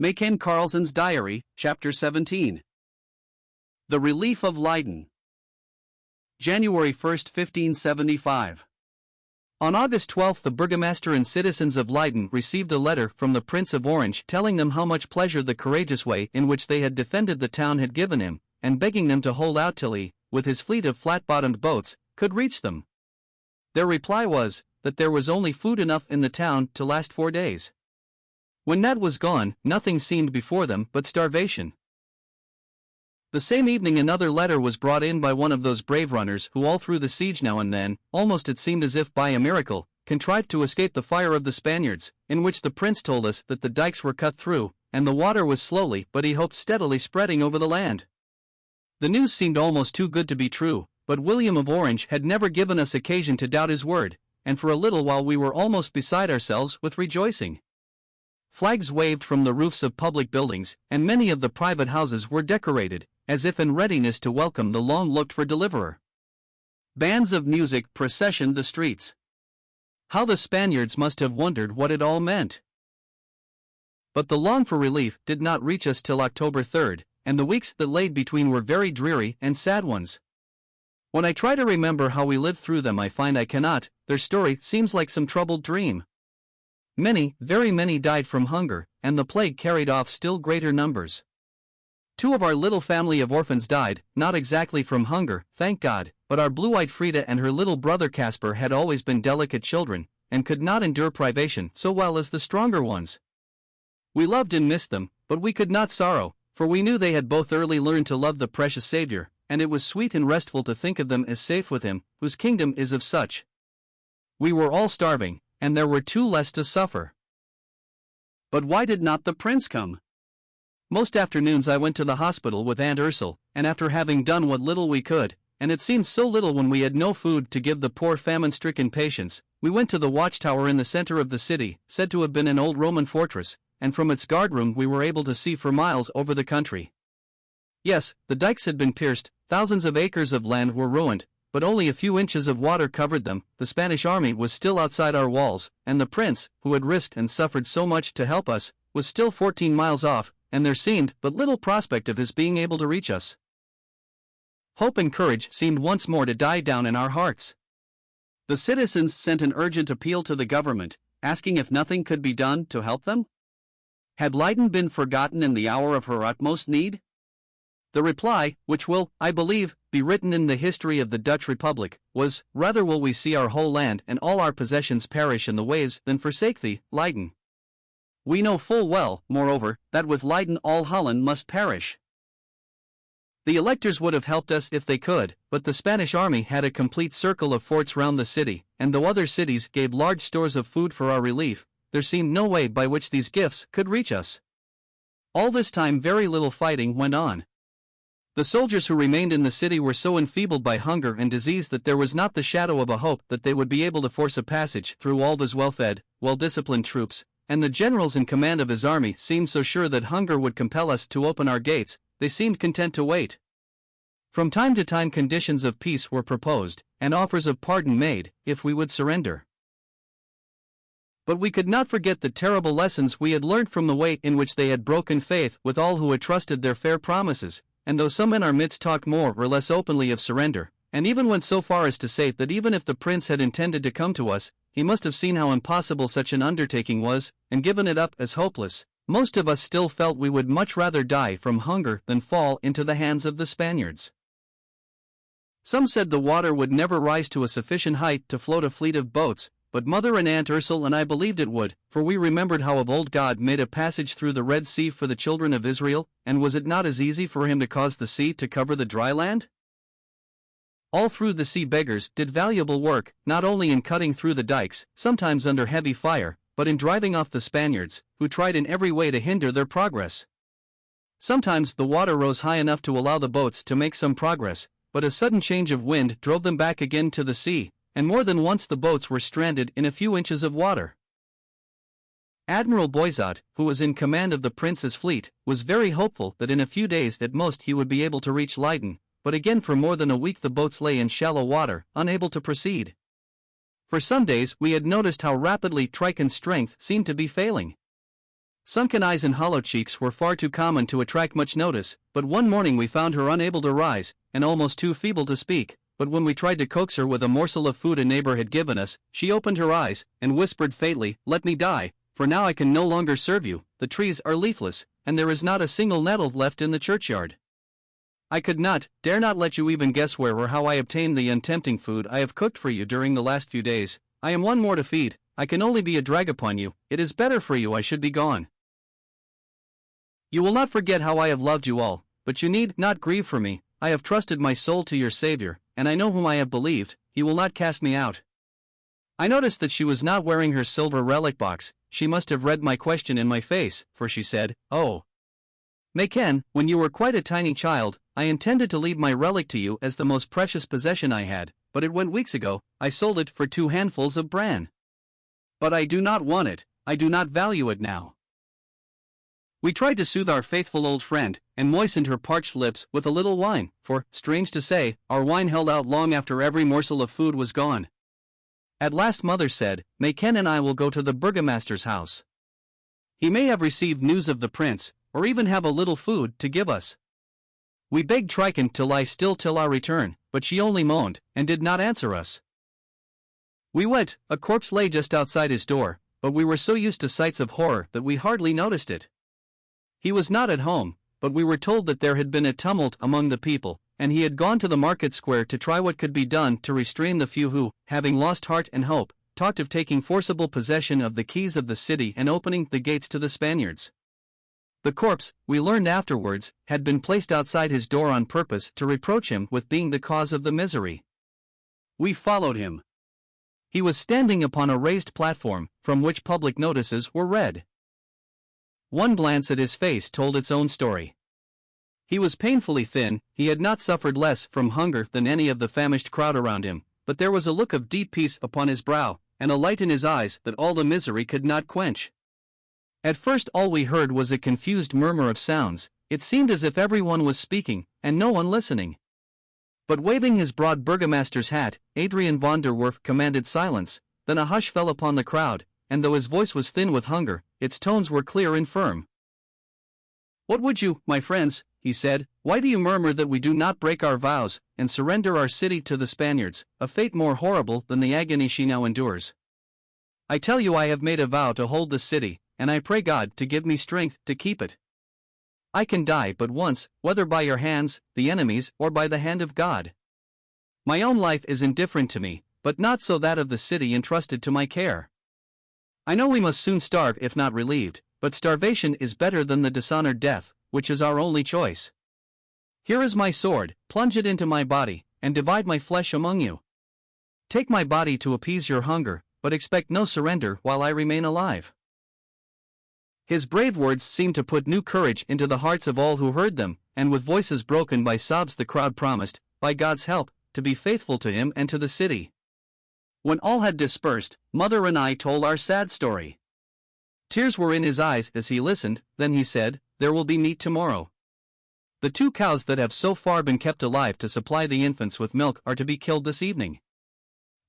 Mayken Karlzon's Diary, Chapter 17. The Relief of Leyden. January 1, 1575. On August 12 the burgomaster and citizens of Leyden received a letter from the Prince of Orange telling them how much pleasure the courageous way in which they had defended the town had given him, and begging them to hold out till he, with his fleet of flat-bottomed boats, could reach them. Their reply was, that there was only food enough in the town to last 4 days. When that was gone, nothing seemed before them but starvation. The same evening another letter was brought in by one of those brave runners who all through the siege now and then, almost it seemed as if by a miracle, contrived to escape the fire of the Spaniards, in which the prince told us that the dikes were cut through, and the water was slowly but he hoped steadily spreading over the land. The news seemed almost too good to be true, but William of Orange had never given us occasion to doubt his word, and for a little while we were almost beside ourselves with rejoicing. Flags waved from the roofs of public buildings, and many of the private houses were decorated, as if in readiness to welcome the long-looked-for deliverer. Bands of music processioned the streets. How the Spaniards must have wondered what it all meant. But the longed-for relief did not reach us till October 3rd, and the weeks that laid between were very dreary and sad ones. When I try to remember how we lived through them I find I cannot. Their story seems like some troubled dream. Many, very many died from hunger, and the plague carried off still greater numbers. 2 of our little family of orphans died, not exactly from hunger, thank God, but our blue-eyed Frida and her little brother Caspar had always been delicate children, and could not endure privation so well as the stronger ones. We loved and missed them, but we could not sorrow, for we knew they had both early learned to love the precious Savior, and it was sweet and restful to think of them as safe with Him, whose kingdom is of such. We were all starving, and there were 2 less to suffer. But why did not the prince come? Most afternoons I went to the hospital with Aunt Ursel, and after having done what little we could, and it seemed so little when we had no food to give the poor famine-stricken patients, we went to the watchtower in the center of the city, said to have been an old Roman fortress, and from its guardroom we were able to see for miles over the country. Yes, the dikes had been pierced, thousands of acres of land were ruined, but only a few inches of water covered them. The Spanish army was still outside our walls, and the prince, who had risked and suffered so much to help us, was still 14 miles off, and there seemed but little prospect of his being able to reach us. Hope and courage seemed once more to die down in our hearts. The citizens sent an urgent appeal to the government, asking if nothing could be done to help them. Had Leyden been forgotten in the hour of her utmost need? The reply, which will, I believe, be written in the history of the Dutch Republic, was, rather will we see our whole land and all our possessions perish in the waves than forsake thee, Leyden. We know full well, moreover, that with Leyden all Holland must perish. The electors would have helped us if they could, but the Spanish army had a complete circle of forts round the city, and though other cities gave large stores of food for our relief, there seemed no way by which these gifts could reach us. All this time very little fighting went on. The soldiers who remained in the city were so enfeebled by hunger and disease that there was not the shadow of a hope that they would be able to force a passage through all those well-fed, well-disciplined troops, and the generals in command of his army seemed so sure that hunger would compel us to open our gates, they seemed content to wait. From time to time conditions of peace were proposed, and offers of pardon made, if we would surrender. But we could not forget the terrible lessons we had learned from the way in which they had broken faith with all who had trusted their fair promises, and though some in our midst talked more or less openly of surrender, and even went so far as to say that even if the prince had intended to come to us, he must have seen how impossible such an undertaking was, and given it up as hopeless, most of us still felt we would much rather die from hunger than fall into the hands of the Spaniards. Some said the water would never rise to a sufficient height to float a fleet of boats, but Mother and Aunt Ursel and I believed it would, for we remembered how of old God made a passage through the Red Sea for the children of Israel, and was it not as easy for him to cause the sea to cover the dry land? All through the sea beggars did valuable work, not only in cutting through the dikes, sometimes under heavy fire, but in driving off the Spaniards, who tried in every way to hinder their progress. Sometimes the water rose high enough to allow the boats to make some progress, but a sudden change of wind drove them back again to the sea, and more than once the boats were stranded in a few inches of water. Admiral Boisot, who was in command of the prince's fleet, was very hopeful that in a few days at most he would be able to reach Leyden, but again for more than a week the boats lay in shallow water, unable to proceed. For some days we had noticed how rapidly Triton's strength seemed to be failing. Sunken eyes and hollow cheeks were far too common to attract much notice, but one morning we found her unable to rise, and almost too feeble to speak, but when we tried to coax her with a morsel of food a neighbor had given us, she opened her eyes, and whispered faintly, "Let me die, for now I can no longer serve you, the trees are leafless, and there is not a single nettle left in the churchyard. I could not, dare not let you even guess where or how I obtained the untempting food I have cooked for you during the last few days. I am one more to feed, I can only be a drag upon you, it is better for you I should be gone. You will not forget how I have loved you all, but you need not grieve for me, I have trusted my soul to your Savior, and I know whom I have believed, he will not cast me out." I noticed that she was not wearing her silver relic box. She must have read my question in my face, for she said, "Oh, Mayken, when you were quite a tiny child, I intended to leave my relic to you as the most precious possession I had, but it went weeks ago, I sold it for 2 handfuls of bran. But I do not want it, I do not value it now." We tried to soothe our faithful old friend, and moistened her parched lips with a little wine, for, strange to say, our wine held out long after every morsel of food was gone. At last Mother said, "Mayken and I will go to the burgomaster's house. He may have received news of the prince, or even have a little food to give us." We begged Triton to lie still till our return, but she only moaned, and did not answer us. We went, a corpse lay just outside his door, but we were so used to sights of horror that we hardly noticed it. He was not at home, but we were told that there had been a tumult among the people, and he had gone to the market square to try what could be done to restrain the few who, having lost heart and hope, talked of taking forcible possession of the keys of the city and opening the gates to the Spaniards. The corpse, we learned afterwards, had been placed outside his door on purpose to reproach him with being the cause of the misery. We followed him. He was standing upon a raised platform, from which public notices were read. One glance at his face told its own story. He was painfully thin, he had not suffered less from hunger than any of the famished crowd around him, but there was a look of deep peace upon his brow, and a light in his eyes that all the misery could not quench. At first all we heard was a confused murmur of sounds, it seemed as if everyone was speaking, and no one listening. But waving his broad burgomaster's hat, Adrian von der Werf commanded silence, then a hush fell upon the crowd, and though his voice was thin with hunger, its tones were clear and firm. "What would you, my friends?" he said. "Why do you murmur that we do not break our vows, and surrender our city to the Spaniards, a fate more horrible than the agony she now endures? I tell you I have made a vow to hold the city, and I pray God to give me strength to keep it. I can die but once, whether by your hands, the enemies, or by the hand of God. My own life is indifferent to me, but not so that of the city entrusted to my care. I know we must soon starve if not relieved, but starvation is better than the dishonored death, which is our only choice. Here is my sword, plunge it into my body, and divide my flesh among you. Take my body to appease your hunger, but expect no surrender while I remain alive." His brave words seemed to put new courage into the hearts of all who heard them, and with voices broken by sobs the crowd promised, by God's help, to be faithful to him and to the city. When all had dispersed, Mother and I told our sad story. Tears were in his eyes as he listened, then he said, "There will be meat tomorrow. The 2 cows that have so far been kept alive to supply the infants with milk are to be killed this evening.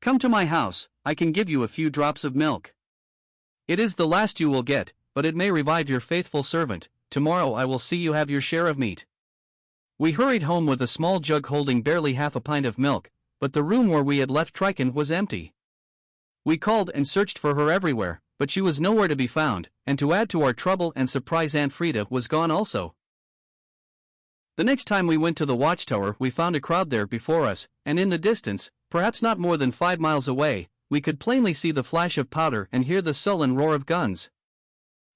Come to my house, I can give you a few drops of milk. It is the last you will get, but it may revive your faithful servant. Tomorrow I will see you have your share of meat." We hurried home with a small jug holding barely half a pint of milk, but the room where we had left Triton was empty. We called and searched for her everywhere, but she was nowhere to be found, and to add to our trouble and surprise Aunt Frida was gone also. The next time we went to the watchtower we found a crowd there before us, and in the distance, perhaps not more than 5 miles away, we could plainly see the flash of powder and hear the sullen roar of guns.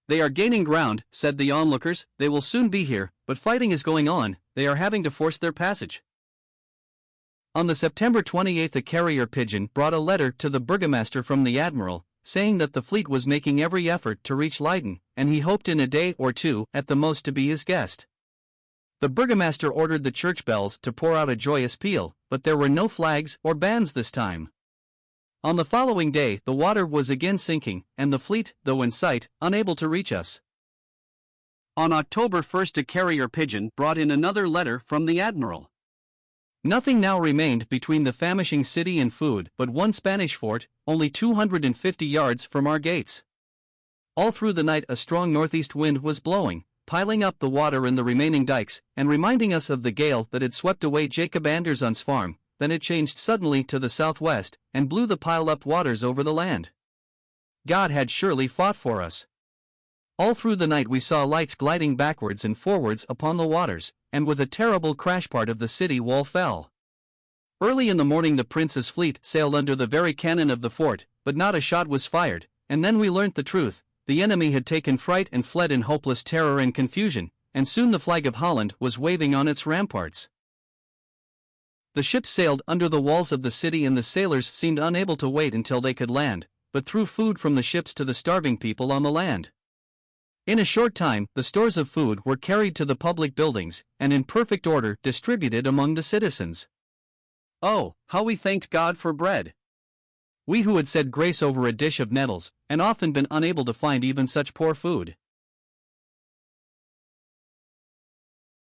"They are gaining ground," said the onlookers, "they will soon be here, but fighting is going on, they are having to force their passage." On the September 28th a carrier pigeon brought a letter to the burgomaster from the admiral, saying that the fleet was making every effort to reach Leyden, and he hoped in a day or 2 at the most to be his guest. The burgomaster ordered the church bells to pour out a joyous peal, but there were no flags or bands this time. On the following day the water was again sinking, and the fleet, though in sight, unable to reach us. On October 1st a carrier pigeon brought in another letter from the admiral. Nothing now remained between the famishing city and food but one Spanish fort, only 250 yards from our gates. All through the night a strong northeast wind was blowing, piling up the water in the remaining dikes, and reminding us of the gale that had swept away Jacob Anderson's farm. Then it changed suddenly to the southwest, and blew the piled-up waters over the land. God had surely fought for us. All through the night we saw lights gliding backwards and forwards upon the waters, and with a terrible crash part of the city wall fell. Early in the morning the prince's fleet sailed under the very cannon of the fort, but not a shot was fired, and then we learnt the truth. The enemy had taken fright and fled in hopeless terror and confusion, and soon the flag of Holland was waving on its ramparts. The ships sailed under the walls of the city and the sailors seemed unable to wait until they could land, but threw food from the ships to the starving people on the land. In a short time, the stores of food were carried to the public buildings, and in perfect order distributed among the citizens. Oh, how we thanked God for bread! We who had said grace over a dish of nettles, and often been unable to find even such poor food.